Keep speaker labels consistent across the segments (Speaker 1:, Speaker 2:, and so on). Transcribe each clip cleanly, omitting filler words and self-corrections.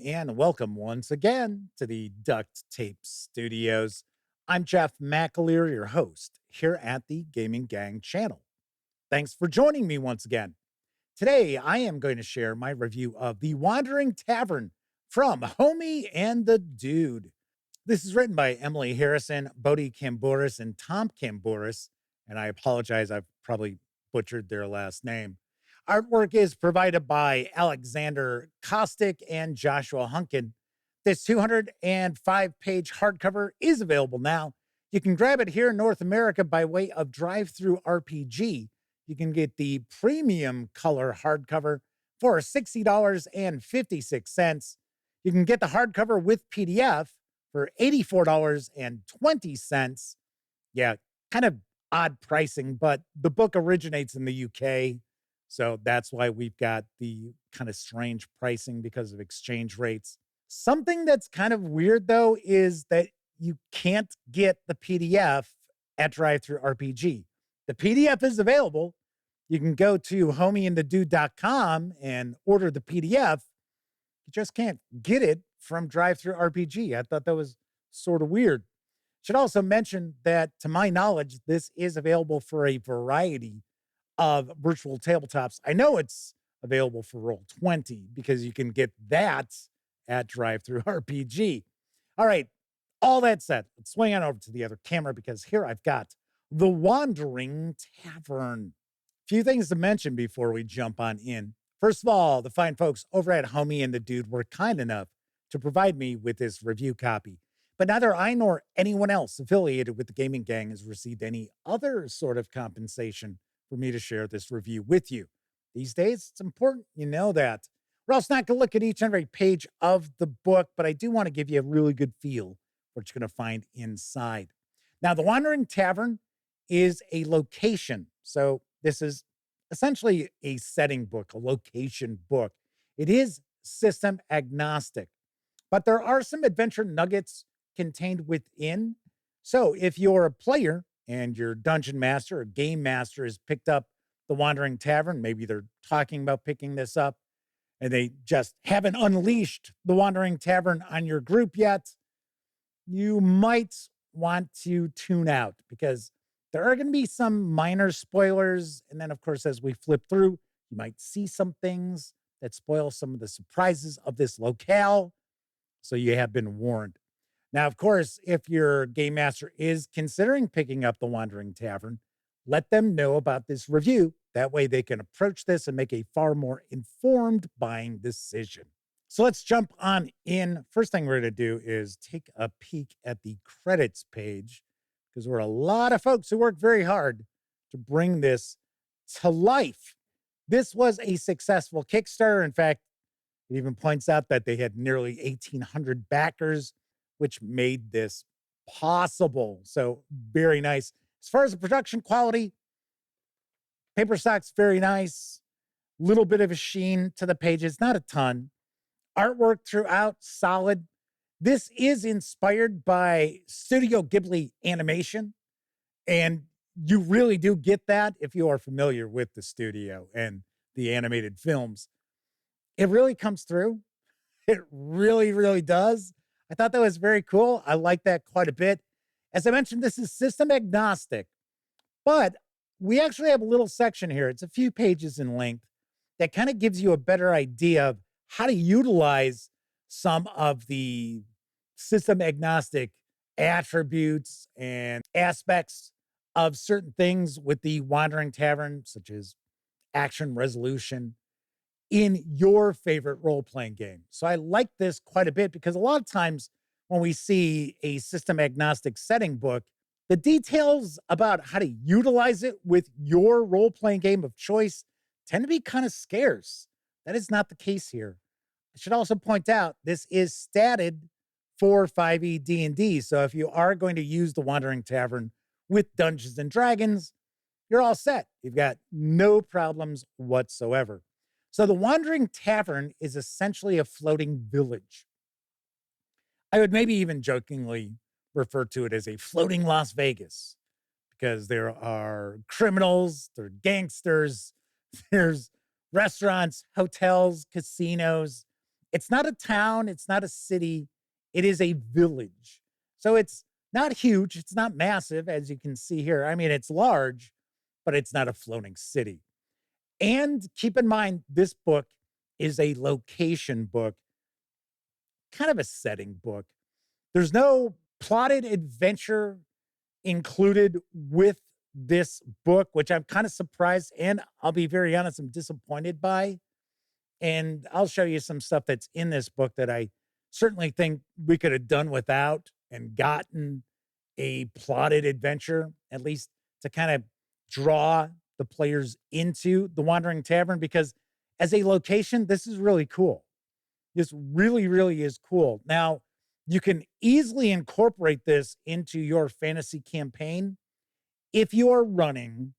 Speaker 1: And welcome once again to the Duct Tape Studios. I'm Jeff McAleer, your host here at the Gaming Gang channel. Thanks for joining me once again. Today, I am going to share my review of The Wandering Tavern from Homie and the Dude. This is written by Emily Harrison, Bodhi Kambouris, and Tom Kambouris, and I apologize, I've probably butchered their last name. Artwork is provided by Alexander Kostic and Joshua Hunkin. This 205-page hardcover is available now. You can grab it here in North America by way of DriveThruRPG. You can get the premium color hardcover for $60.56. You can get the hardcover with PDF for $84.20. Yeah, kind of odd pricing, but the book originates in the UK. So that's why we've got the kind of strange pricing because of exchange rates. Something that's kind of weird, though, is that you can't get the PDF at DriveThruRPG. The PDF is available. You can go to homieandthedude.com and order the PDF. You just can't get it from DriveThruRPG. I thought that was sort of weird. Should also mention that, to my knowledge, this is available for a variety of virtual tabletops. I know it's available for Roll20 because you can get that at DriveThruRPG. All right, all that said, let's swing on over to the other camera because here I've got The Wandering Tavern. A few things to mention before we jump on in. First of all, the fine folks over at Homie and the Dude were kind enough to provide me with this review copy. But neither I nor anyone else affiliated with the Gaming Gang has received any other sort of compensation for me to share this review with you. These days, it's important you know that. We're also not going to look at each and every page of the book, but I do want to give you a really good feel for what you're going to find inside. Now, The Wandering Tavern is a location. So this is essentially a setting book, a location book. It is system agnostic, but there are some adventure nuggets contained within. So if you're a player and your dungeon master or game master has picked up The Wandering Tavern, maybe they're talking about picking this up and they just haven't unleashed The Wandering Tavern on your group yet, you might want to tune out because there are going to be some minor spoilers. And then, of course, as we flip through, you might see some things that spoil some of the surprises of this locale. So you have been warned. Now, of course, if your game master is considering picking up The Wandering Tavern, let them know about this review. That way they can approach this and make a far more informed buying decision. So let's jump on in. First thing we're going to do is take a peek at the credits page because we're a lot of folks who work very hard to bring this to life. This was a successful Kickstarter. In fact, it even points out that they had nearly 1,800 backers, which made this possible. So very nice. As far as the production quality, paper stock's very nice. Little bit of a sheen to the pages, not a ton. Artwork throughout, solid. This is inspired by Studio Ghibli animation. And you really do get that if you are familiar with the studio and the animated films. It really comes through. It really, really does. I thought that was very cool. I like that quite a bit. As I mentioned, this is system agnostic, but we actually have a little section here. It's a few pages in length that kind of gives you a better idea of how to utilize some of the system agnostic attributes and aspects of certain things with the Wandering Tavern, such as action resolution, in your favorite role-playing game. So I like this quite a bit because a lot of times when we see a system agnostic setting book, the details about how to utilize it with your role-playing game of choice tend to be kind of scarce. That is not the case here. I should also point out this is statted for 5e D&D. So if you are going to use the Wandering Tavern with Dungeons and Dragons, you're all set. You've got no problems whatsoever. So the Wandering Tavern is essentially a floating village. I would maybe even jokingly refer to it as a floating Las Vegas because there are criminals, there are gangsters, there's restaurants, hotels, casinos. It's not a town, it's not a city, it is a village. So it's not huge, it's not massive, as you can see here. I mean, it's large, but it's not a floating city. And keep in mind, this book is a location book, kind of a setting book. There's no plotted adventure included with this book, which I'm kind of surprised and I'll be very honest, I'm disappointed by. And I'll show you some stuff that's in this book that I certainly think we could have done without and gotten a plotted adventure, at least to kind of draw the players into the Wandering Tavern. Because as a location, this is really cool. This really, really is cool. Now, you can easily incorporate this into your fantasy campaign if you are running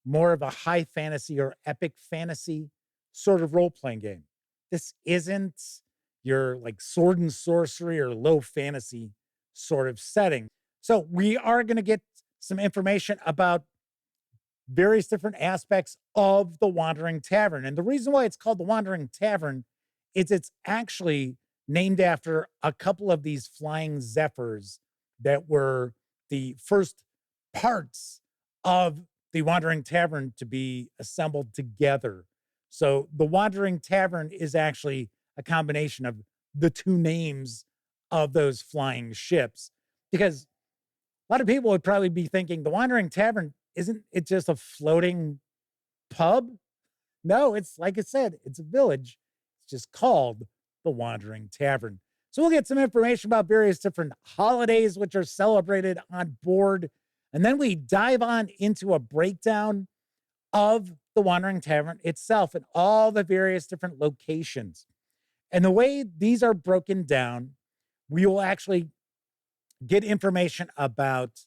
Speaker 1: more of a high fantasy or epic fantasy sort of role playing game. This isn't your like sword and sorcery or low fantasy sort of setting. So, we are going to get some information about various different aspects of the Wandering Tavern. And the reason why it's called the Wandering Tavern is it's actually named after a couple of these flying zephyrs that were the first parts of the Wandering Tavern to be assembled together. So the Wandering Tavern is actually a combination of the two names of those flying ships. Because a lot of people would probably be thinking the Wandering Tavern, isn't it just a floating pub? No, it's like I said, it's a village. It's just called the Wandering Tavern. So we'll get some information about various different holidays which are celebrated on board. And then we dive on into a breakdown of the Wandering Tavern itself and all the various different locations. And the way these are broken down, we will actually get information about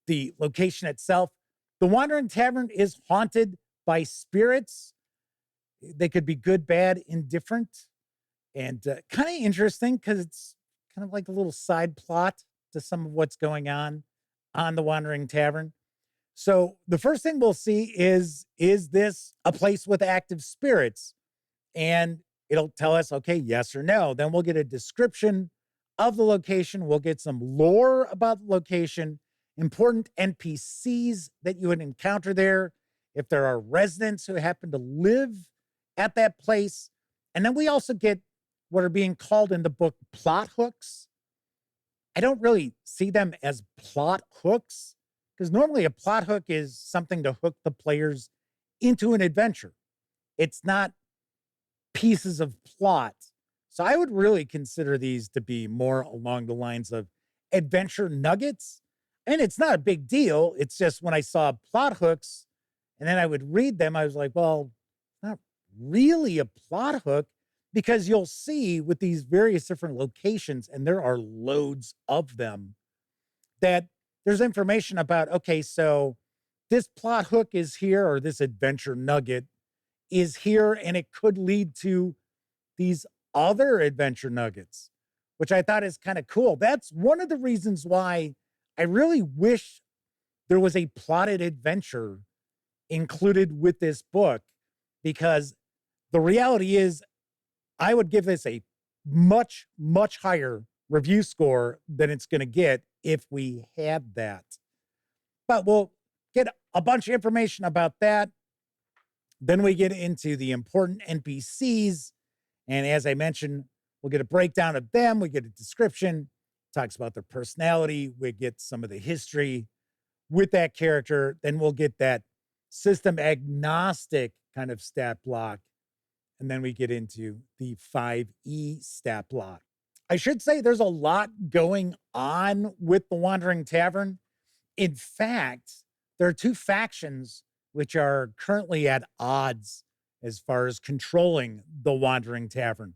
Speaker 1: the location itself. The Wandering Tavern is haunted by spirits. They could be good, bad, indifferent, and kind of interesting because it's kind of like a little side plot to some of what's going on the Wandering Tavern. So the first thing we'll see is this a place with active spirits? And it'll tell us, okay, yes or no. Then we'll get a description of the location. We'll get some lore about the location, important NPCs that you would encounter there, if there are residents who happen to live at that place. And then we also get what are being called in the book plot hooks. I don't really see them as plot hooks because normally a plot hook is something to hook the players into an adventure. It's not pieces of plot. So I would really consider these to be more along the lines of adventure nuggets. And it's not a big deal. It's just when I saw plot hooks and then I would read them, I was like, well, it's not really a plot hook because you'll see with these various different locations, and there are loads of them, that there's information about, okay, so this plot hook is here or this adventure nugget is here and it could lead to these other adventure nuggets, which I thought is kind of cool. That's one of the reasons why I really wish there was a plotted adventure included with this book, because the reality is I would give this a much, much higher review score than it's going to get if we had that. But we'll get a bunch of information about that. Then we get into the important NPCs. And as I mentioned, we'll get a breakdown of them. We get a description, talks about their personality. We get some of the history with that character. Then we'll get that system agnostic kind of stat block. And then we get into the 5E stat block. I should say there's a lot going on with the Wandering Tavern. In fact, there are two factions which are currently at odds as far as controlling the Wandering Tavern.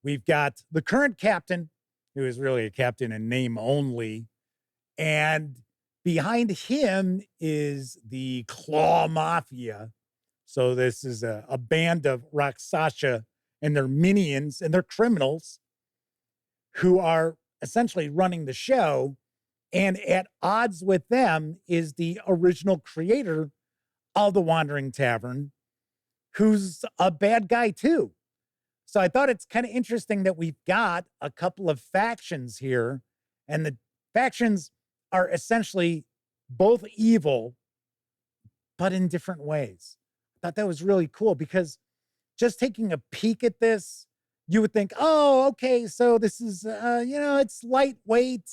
Speaker 1: We've got the current captain, who is really a captain in name only, and behind him is the Claw Mafia. So this is a band of Rakshasa and their minions and their criminals who are essentially running the show. And at odds with them is the original creator of the Wandering Tavern, who's a bad guy too. So I thought it's kind of interesting that we've got a couple of factions here, and the factions are essentially both evil, but in different ways. I thought that was really cool because just taking a peek at this, you would think, oh, okay, so this is, it's lightweight.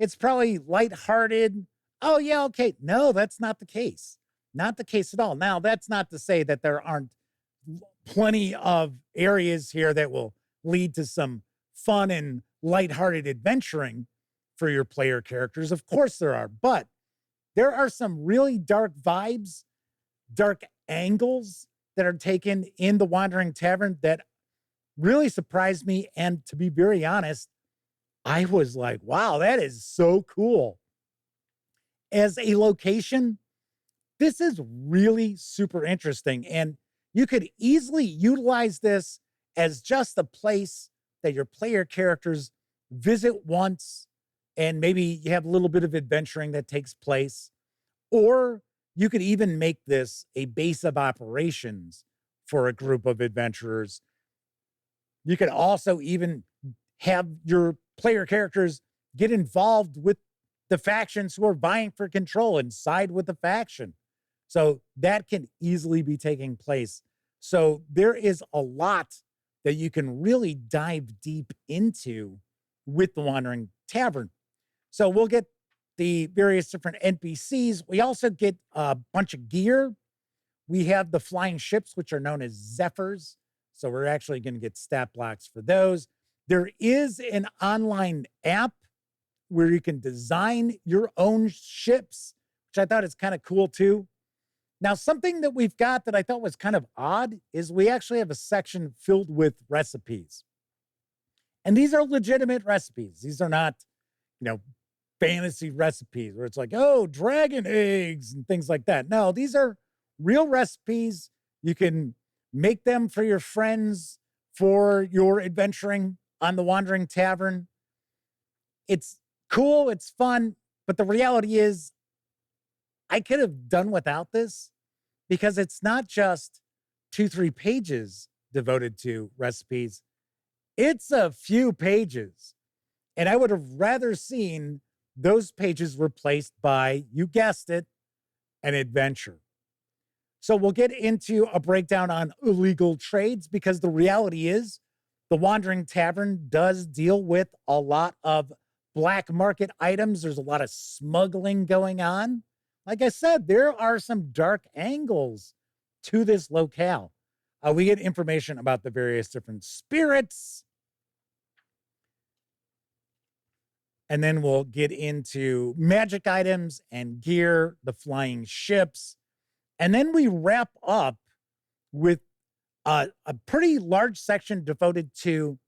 Speaker 1: It's probably lighthearted. Oh, yeah, okay. No, that's not the case. Not the case at all. Now, that's not to say that there aren't plenty of areas here that will lead to some fun and lighthearted adventuring for your player characters. Of course there are, but there are some really dark vibes, dark angles that are taken in the Wandering Tavern that really surprised me. And to be very honest, I was like, wow, that is so cool. As a location, this is really super interesting. And you could easily utilize this as just a place that your player characters visit once, and maybe you have a little bit of adventuring that takes place. Or you could even make this a base of operations for a group of adventurers. You could also even have your player characters get involved with the factions who are vying for control and side with the faction. So that can easily be taking place. So there is a lot that you can really dive deep into with the Wandering Tavern. So we'll get the various different NPCs. We also get a bunch of gear. We have the flying ships, which are known as Zephyrs. So we're actually going to get stat blocks for those. There is an online app where you can design your own ships, which I thought is kind of cool too. Now, something that we've got that I thought was kind of odd is we actually have a section filled with recipes. And these are legitimate recipes. These are not, fantasy recipes where it's like, oh, dragon eggs and things like that. No, these are real recipes. You can make them for your friends for your adventuring on the Wandering Tavern. It's cool, it's fun, but the reality is I could have done without this because it's not just 2-3 pages devoted to recipes. It's a few pages. And I would have rather seen those pages replaced by, you guessed it, an adventure. So we'll get into a breakdown on illegal trades because the reality is the Wandering Tavern does deal with a lot of black market items. There's a lot of smuggling going on. Like I said, there are some dark angles to this locale. We get information about the various different spirits. And then we'll get into magic items and gear, the flying ships. And then we wrap up with a pretty large section devoted to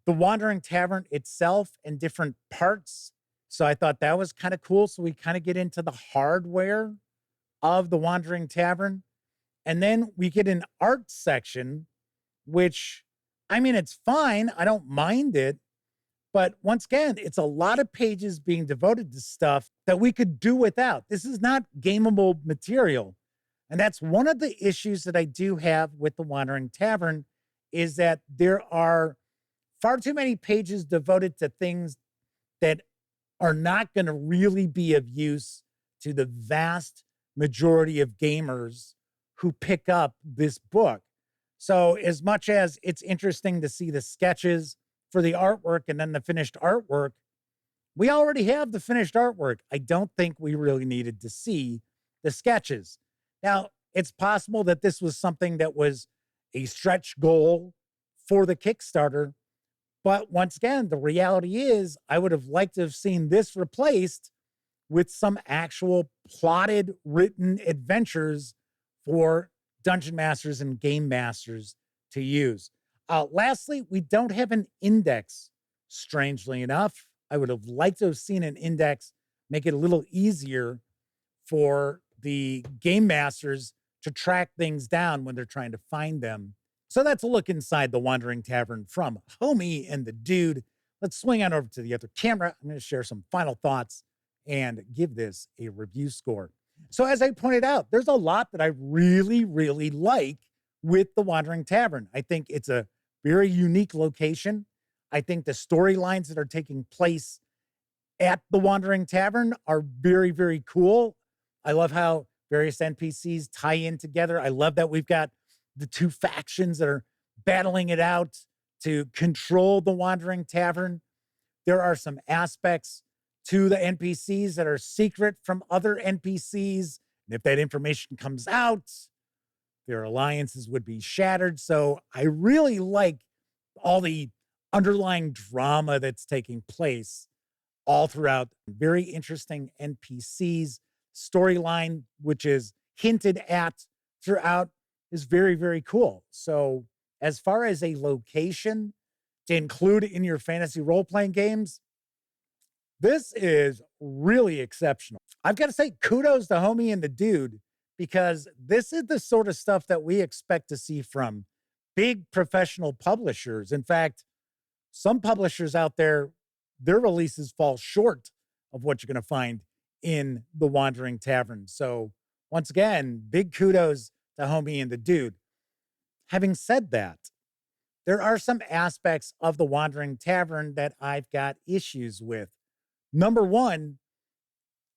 Speaker 1: the Wandering Tavern itself and different parts. So I thought that was kind of cool. So we kind of get into the hardware of the Wandering Tavern. And then we get an art section, which, I mean, it's fine. I don't mind it. But once again, it's a lot of pages being devoted to stuff that we could do without. This is not gameable material. And that's one of the issues that I do have with the Wandering Tavern is that there are far too many pages devoted to things that are not going to really be of use to the vast majority of gamers who pick up this book. So as much as it's interesting to see the sketches for the artwork and then the finished artwork, we already have the finished artwork. I don't think we really needed to see the sketches. Now, it's possible that this was something that was a stretch goal for the Kickstarter. But once again, the reality is I would have liked to have seen this replaced with some actual plotted, written adventures for dungeon masters and game masters to use. Lastly, we don't have an index, strangely enough. I would have liked to have seen an index, make it a little easier for the game masters to track things down when they're trying to find them. So that's a look inside the Wandering Tavern from Homie and the Dude. Let's swing on over to the other camera. I'm going to share some final thoughts and give this a review score. So as I pointed out, there's a lot that I really, really like with the Wandering Tavern. I think it's a very unique location. I think the storylines that are taking place at the Wandering Tavern are very, very cool. I love how various NPCs tie in together. I love that we've got the two factions that are battling it out to control the Wandering Tavern. There are some aspects to the NPCs that are secret from other NPCs. And if that information comes out, their alliances would be shattered. So I really like all the underlying drama that's taking place all throughout. Very interesting NPCs. Storyline, which is hinted at throughout, is very, very cool. So, as far as a location to include in your fantasy role playing games, this is really exceptional. I've got to say, kudos to Homie and the Dude, because this is the sort of stuff that we expect to see from big professional publishers. In fact, some publishers out there, their releases fall short of what you're going to find in the Wandering Tavern. So, once again, big kudos to Homie and the Dude. Having said that, there are some aspects of the Wandering Tavern that I've got issues with. Number one,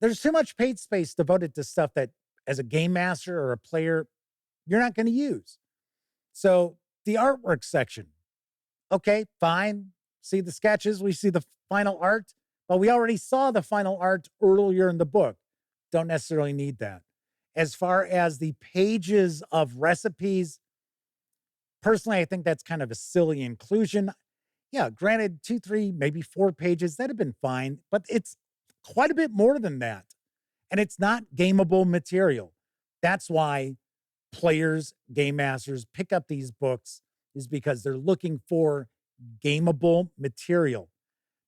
Speaker 1: there's too much page space devoted to stuff that, as a game master or a player, you're not going to use. So, the artwork section, okay, fine. See the sketches, we see the final art, but we already saw the final art earlier in the book. Don't necessarily need that. As far as the pages of recipes, personally, I think that's kind of a silly inclusion. Yeah, granted, 2, 3, maybe 4 pages, that'd have been fine, but it's quite a bit more than that. And it's not gameable material. That's why players, game masters pick up these books, is because they're looking for gameable material.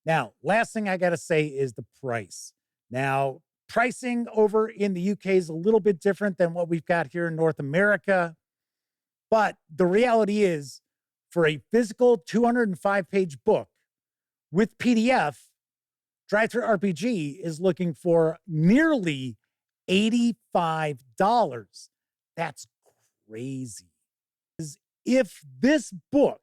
Speaker 1: Now, last thing I got to say is the price. Now, pricing over in the UK is a little bit different than what we've got here in North America. But the reality is, for a physical 205-page book with PDF, DriveThruRPG is looking for nearly $85. That's crazy. If this book,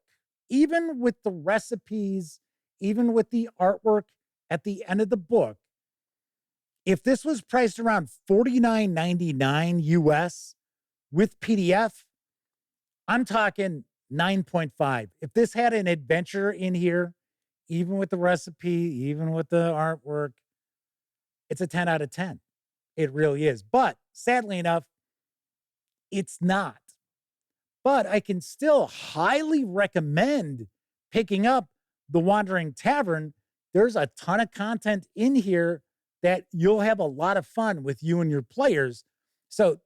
Speaker 1: even with the recipes, even with the artwork at the end of the book, if this was priced around $49.99 US with PDF, I'm talking 9.5. If this had an adventure in here, even with the recipe, even with the artwork, it's a 10 out of 10. It really is. But sadly enough, it's not. But I can still highly recommend picking up The Wandering Tavern. There's a ton of content in here that you'll have a lot of fun with you and your players. So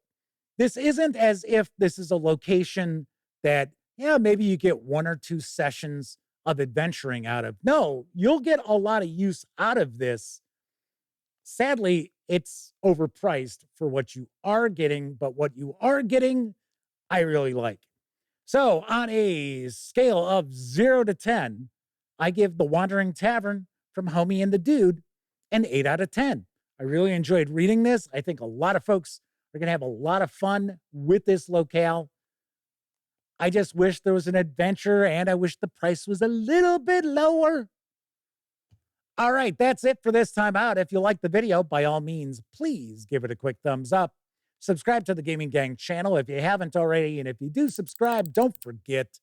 Speaker 1: this isn't as if this is a location that, yeah, maybe you get 1 or 2 sessions of adventuring out of. No, you'll get a lot of use out of this. Sadly, it's overpriced for what you are getting, but what you are getting, I really like. So on a scale of 0 to 10, I give The Wandering Tavern from Homie and the Dude an 8 out of 10. I really enjoyed reading this. I think a lot of folks are going to have a lot of fun with this locale. I just wish there was an adventure, and I wish the price was a little bit lower. All right, that's it for this time out. If you like the video, by all means, please give it a quick thumbs up. Subscribe to the Gaming Gang channel if you haven't already. And if you do subscribe, don't forget,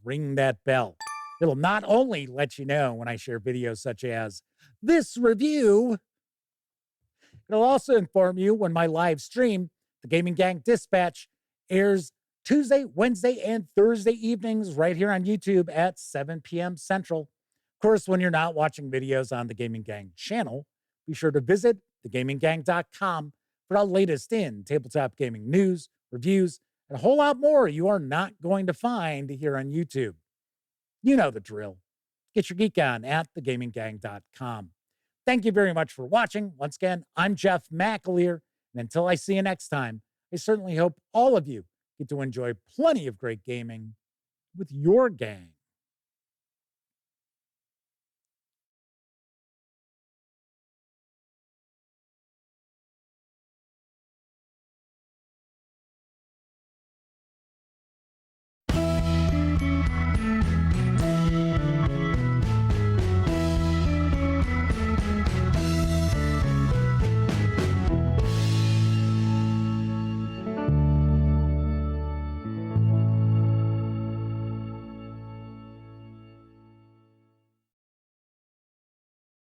Speaker 1: ring that bell. It'll not only let you know when I share videos such as this review, it'll also inform you when my live stream, the Gaming Gang Dispatch, airs Tuesday, Wednesday, and Thursday evenings right here on YouTube at 7 p.m. Central. Of course, when you're not watching videos on the Gaming Gang channel, be sure to visit thegaminggang.com for the latest in tabletop gaming news, reviews, and a whole lot more you are not going to find here on YouTube. You know the drill. Get your geek on at thegaminggang.com. Thank you very much for watching. Once again, I'm Jeff McAleer, and until I see you next time, I certainly hope all of you get to enjoy plenty of great gaming with your gang.